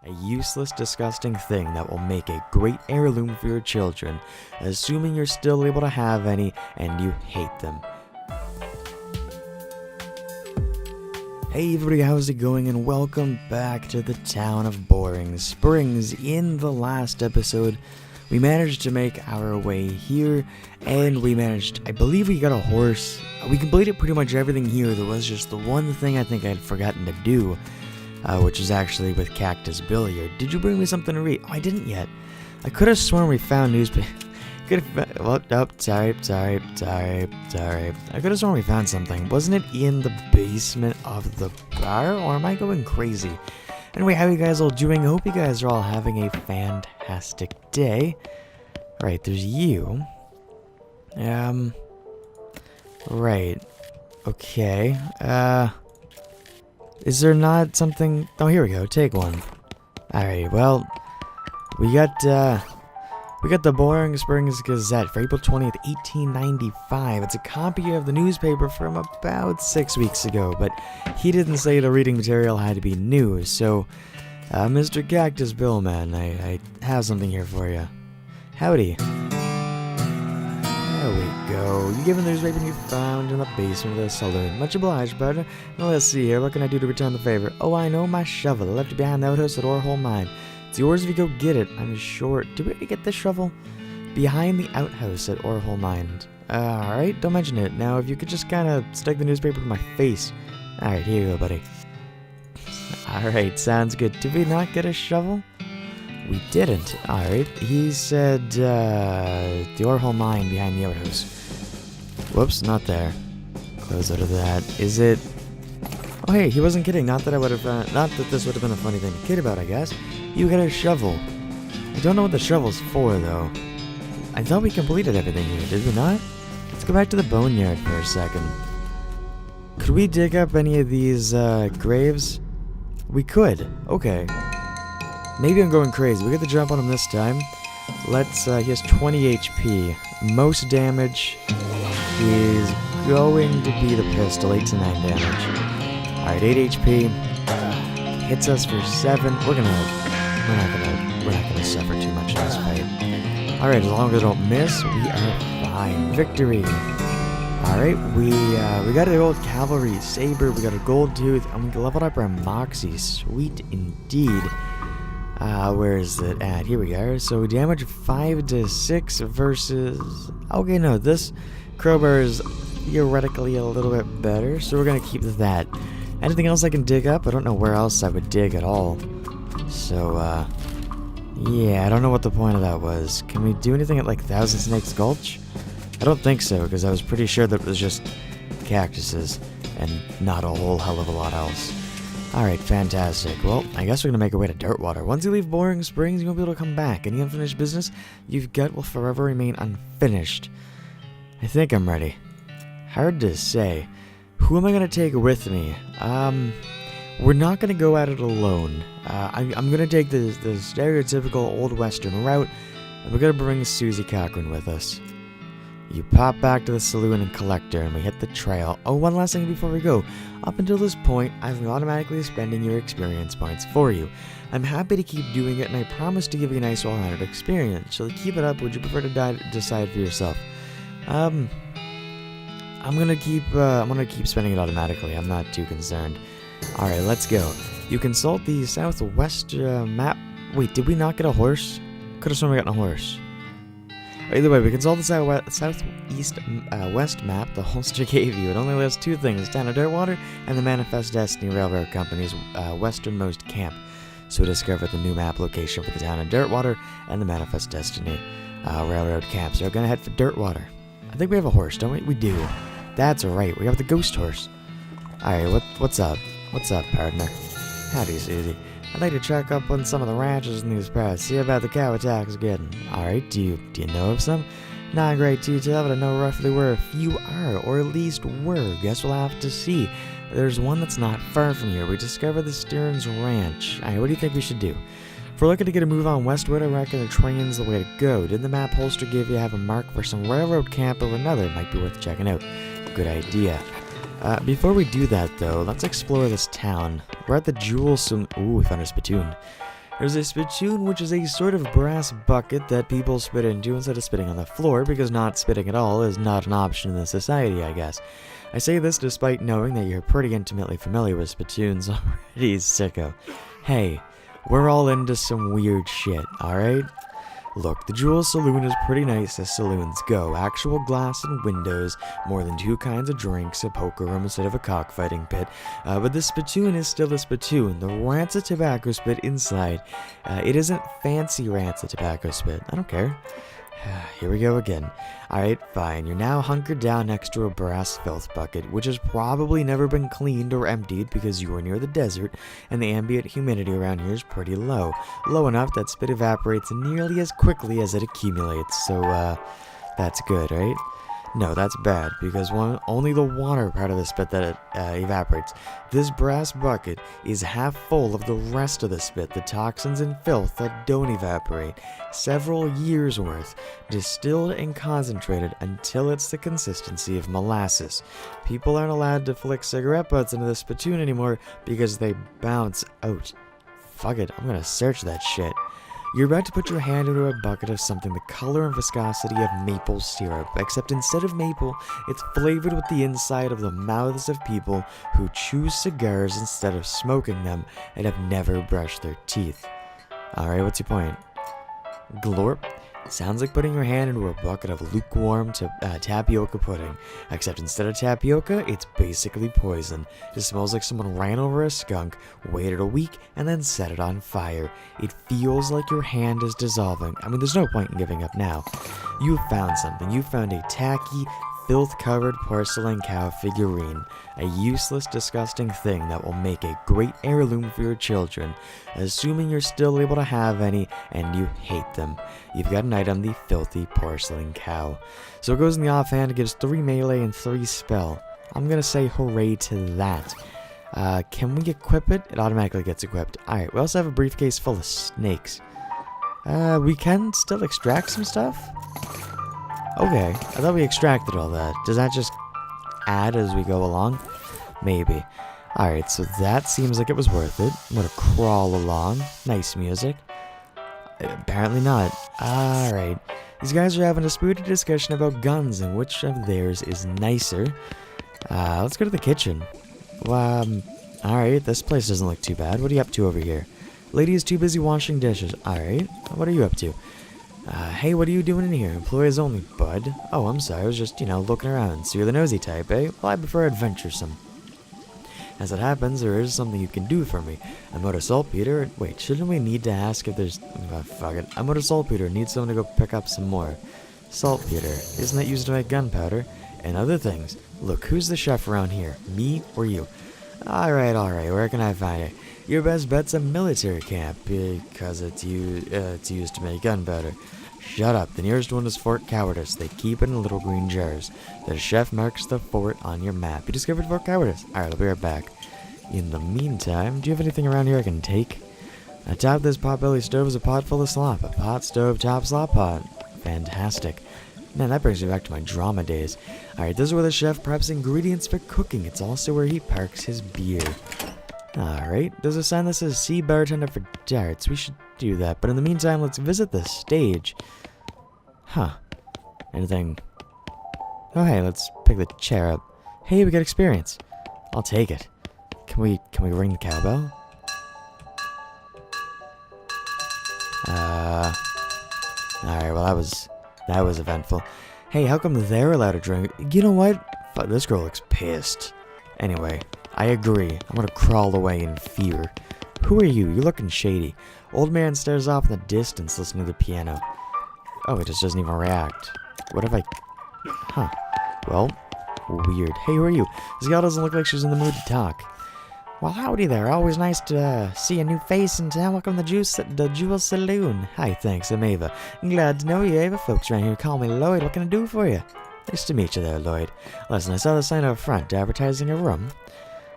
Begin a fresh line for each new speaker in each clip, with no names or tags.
a useless, disgusting thing that will make a great heirloom for your children, assuming you're still able to have any and you hate them. Hey everybody, how's it going, and welcome back to the town of Boring Springs. In the last episode, we managed to make our way here, and I believe we got a horse. We completed pretty much everything here. There was just the one thing I think I'd forgotten to do, which is actually with Cactus Billiard. Did you bring me something to read? Oh, I didn't yet. I could have sworn we found newspaper. Sorry. I could have sworn we found something. Wasn't it in the basement of the bar, or am I going crazy? Anyway, how are you guys all doing? I hope you guys are all having a fantastic day. Right, there's you. Right. Okay. Is there not something? Oh, here we go. Take one. Alright, well, we got the Boring Springs Gazette for April 20th, 1895. It's a copy of the newspaper from about 6 weeks ago, but he didn't say the reading material had to be new, so, Mr. Cactus Billman, I have something here for you. Howdy. There we go. You given the newspaper you found in the basement of the saloon. Much obliged, partner. Now let's see here. What can I do to return the favor? Oh, I know, my shovel. I left it behind the outhouse at Orhole Mine. It's yours if you go get it. I'm short. Did we already get the shovel? Behind the outhouse at Orhole Mine. Alright, don't mention it. Now, if you could just kind of stick the newspaper in my face. Alright, here you go, buddy. Alright, sounds good. Did we not get a shovel? We didn't. Alright, he said, the Orhole Mine behind the outhouse. Whoops, not there. Close out of that. Is it... Oh, hey, he wasn't kidding. Not that this would have been a funny thing to kid about, I guess. You got a shovel. I don't know what the shovel's for, though. I thought we completed everything here, did we not? Let's go back to the boneyard for a second. Could we dig up any of these, graves? We could. Okay. Maybe I'm going crazy. We get the jump on him this time. Let's, he has 20 HP. Most damage is going to be the pistol, 8 to 9 damage. Alright, 8 HP. Hits us for 7. We're not gonna suffer too much in this fight. Alright, as long as I don't miss, we are fine. Victory. Alright, we got an old cavalry saber, we got a gold tooth, and we leveled up our moxie. Sweet indeed. Where is it at? Here we are. So damage 5 to 6 versus... Okay, no, this crowbar is theoretically a little bit better, so we're gonna keep that. Anything else I can dig up? I don't know where else I would dig at all. So, yeah, I don't know what the point of that was. Can we do anything at, like, Thousand Snakes Gulch? I don't think so, because I was pretty sure that it was just cactuses, and not a whole hell of a lot else. Alright, fantastic. Well, I guess we're gonna make our way to Dirtwater. Once you leave Boring Springs, you won't be able to come back. Any unfinished business you've got will forever remain unfinished. I think I'm ready. Hard to say. Who am I gonna take with me? We're not gonna go at it alone. I'm gonna take the stereotypical old western route, and we're gonna bring Susie Cochran with us. You pop back to the saloon and collect her, and we hit the trail. Oh, one last thing before we go. Up until this point, I've been automatically spending your experience points for you. I'm happy to keep doing it, and I promise to give you a nice well-rounded experience. So keep it up. Would you prefer to decide for yourself? I'm gonna keep spending it automatically. I'm not too concerned. Alright, let's go. You consult the southwest map. Wait, did we not get a horse? Could have sworn we got a horse. Either way, we consult the southeast west map the holster gave you. It only lists 2 things: town of Dirtwater and the Manifest Destiny Railroad Company's westernmost camp. So discover the new map location for the town of Dirtwater and the Manifest Destiny Railroad camp. So we're gonna head for Dirtwater. I think we have a horse, don't we? We do. That's right, we have the ghost horse. Alright, what's up? What's up, partner? Howdy, Susie. I'd like to check up on some of the ranches in these parts, see about the cow attacks again. Alright, do you know of some? Not in great detail, but I know roughly where a few are, or at least were. Guess we'll have to see. There's one that's not far from here. We discovered the Stearns Ranch. Alright, what do you think we should do? If we're looking to get a move on westward, I reckon the train's the way to go. Did the map holster give you have a mark for some railroad camp or another? Might be worth checking out. Good idea. Before we do that, though, let's explore this town. We're at the Jewel Ooh, we found a spittoon. There's a spittoon, which is a sort of brass bucket that people spit into instead of spitting on the floor, because not spitting at all is not an option in this society, I guess. I say this despite knowing that you're pretty intimately familiar with spittoons already, sicko. Hey, we're all into some weird shit, alright? Look, the Jewel Saloon is pretty nice as saloons go. Actual glass and windows, more than 2 kinds of drinks, a poker room instead of a cockfighting pit. But the spittoon is still a spittoon. The rancid tobacco spit inside. It isn't fancy rancid tobacco spit. I don't care. Here we go again. Alright, fine. You're now hunkered down next to a brass filth bucket, which has probably never been cleaned or emptied because you are near the desert, and the ambient humidity around here is pretty low. Low enough that spit evaporates nearly as quickly as it accumulates, so, that's good, right? No, that's bad, because only the water part of the spit that evaporates. This brass bucket is half full of the rest of the spit, the toxins and filth that don't evaporate. Several years' worth, distilled and concentrated until it's the consistency of molasses. People aren't allowed to flick cigarette butts into the spittoon anymore because they bounce out. Fuck it, I'm gonna search that shit. You're about to put your hand into a bucket of something the color and viscosity of maple syrup, except instead of maple, it's flavored with the inside of the mouths of people who chew cigars instead of smoking them and have never brushed their teeth. Alright, what's your point? Glorp. Sounds like putting your hand into a bucket of lukewarm tapioca pudding, except instead of tapioca, it's basically poison. It smells like someone ran over a skunk, waited a week, and then set it on fire. It feels like your hand is dissolving. I mean, there's no point in giving up now. You found something. You found a tacky, filth-covered porcelain cow figurine. A useless, disgusting thing that will make a great heirloom for your children, assuming you're still able to have any and you hate them. You've got an item, the filthy porcelain cow. So it goes in the offhand, it gives 3 melee and 3 spell. I'm gonna say hooray to that. Can we equip it? It automatically gets equipped. Alright, we also have a briefcase full of snakes. We can still extract some stuff? Okay, I thought we extracted all that. Does that just add as we go along? Maybe. Alright, so that seems like it was worth it. I'm gonna crawl along. Nice music. Apparently not. Alright. These guys are having a spirited discussion about guns and which of theirs is nicer. Let's go to the kitchen. Alright, this place doesn't look too bad. What are you up to over here? Lady is too busy washing dishes. Alright, what are you up to? Hey, what are you doing in here? Employees only, bud. Oh, I'm sorry, I was just, looking around. So you're the nosy type, eh? Well, I prefer adventuresome. As it happens, there is something you can do for me. I'm out of saltpeter. Wait, shouldn't we need to ask if there's... fuck it. I'm out of saltpeter. Need someone to go pick up some more. Saltpeter. Isn't that used to make gunpowder? And other things. Look, who's the chef around here? Me or you? Alright. Where can I find it? Your best bet's a military camp, because it's used to make gunpowder. Shut up. The nearest one is Fort Cowardice. They keep it in little green jars. The chef marks the fort on your map. You discovered Fort Cowardice. Alright, I'll be right back. In the meantime, do you have anything around here I can take? Atop this potbelly stove is a pot full of slop. A pot stove top slop pot. Fantastic. Man, that brings me back to my drama days. Alright, this is where the chef preps ingredients for cooking. It's also where he parks his beer. Alright, there's a sign that says "See Bartender for Darts." We should do that, but in the meantime, let's visit the stage. Huh. Anything? Oh hey, let's pick the chair up. Hey, we got experience. I'll take it. Can we ring the cowbell? Alright, well that was eventful. Hey, how come they're allowed to drink? You know what? Fuck, this girl looks pissed. Anyway, I agree. I'm gonna crawl away in fear. Who are you? You're looking shady. Old man stares off in the distance listening to the piano. Oh, it just doesn't even react. What if I... Huh. Well, weird. Hey, who are you? This gal doesn't look like she's in the mood to talk. Well, howdy there. Always nice to see a new face in town. Welcome to the Jewel Saloon. Hi, thanks. I'm Ava. Glad to know you, Ava. Folks around here call me Lloyd. What can I do for you? Nice to meet you there, Lloyd. Listen, I saw the sign up front advertising a room.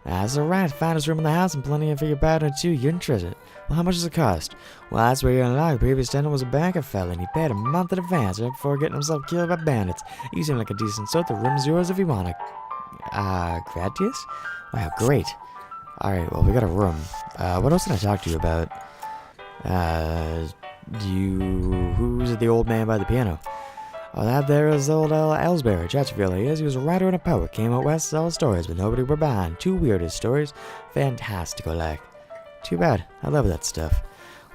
That's alright. Finest room in the house and plenty of for your partner too. You're interested. Well, how much does it cost? Well, that's where you're gonna lie. The previous tenant was a banker fella and he paid a month in advance right before getting himself killed by bandits. You seem like a decent sort. The room's yours if you want it. Gratis? Wow, great. Alright, well, we got a room. What else can I talk to you about? Who's the old man by the piano? Oh, that there is old Ellsbury, Chesterfield he is. He was a writer and a poet. Came out west to sell stories, but nobody were behind. Two weirdest stories. Fantastical, like. Too bad. I love that stuff.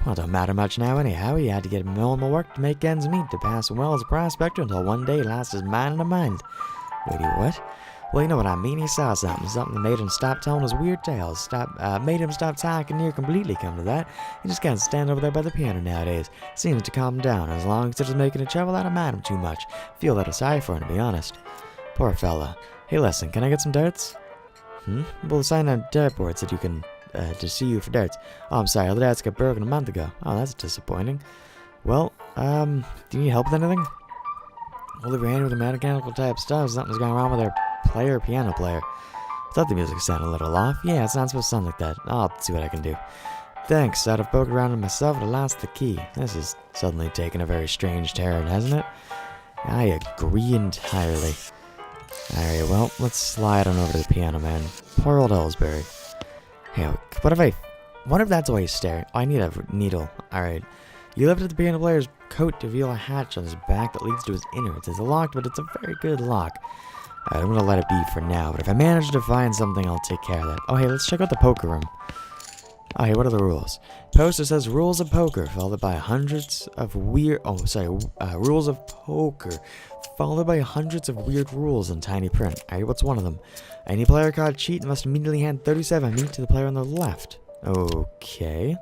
Well, it don't matter much now anyhow. He had to get normal work to make ends meet, to pass well as a prospector until one day he lost his mind in a mind. Wait, what? Well, you know what I mean. He saw something that made him stop telling his weird tales. Made him stop talking near completely, come to that. He just can't stand over there by the piano nowadays. Seems to calm him down. As long as it's making a trouble, I don't mind him too much. Feel a little sorry for him, to be honest. Poor fella. Hey, listen, can I get some darts? Well, sign on Dirtwater said you can, to see you for darts. Oh, I'm sorry, the darts got broken a month ago. Oh, that's disappointing. Well, do you need help with anything? Well, if you're handy with the mechanical type stuff, something's going wrong with our piano player. Thought the music sounded a little off. Yeah, it's not supposed to sound like that. I'll see what I can do. Thanks, I'd have poked around it myself and lost the key. This is suddenly taking a very strange turn, hasn't it? I agree entirely. Alright, well, let's slide on over to the piano, man. Poor old Ellsbury. Hey, what if that's why he's staring? Oh, I need a needle. Alright. You lifted the piano player's coat to reveal a hatch on his back that leads to his innards. It's locked, but it's a very good lock. I'm gonna let it be for now, but if I manage to find something, I'll take care of that. Oh, hey, let's check out the poker room. Oh, hey, what are the rules? Poster says rules of poker, followed by hundreds of weird... Oh, sorry, rules of poker, followed by hundreds of weird rules in tiny print. Alright, what's one of them? Any player caught cheat must immediately hand 37 meat to the player on the left. Okay.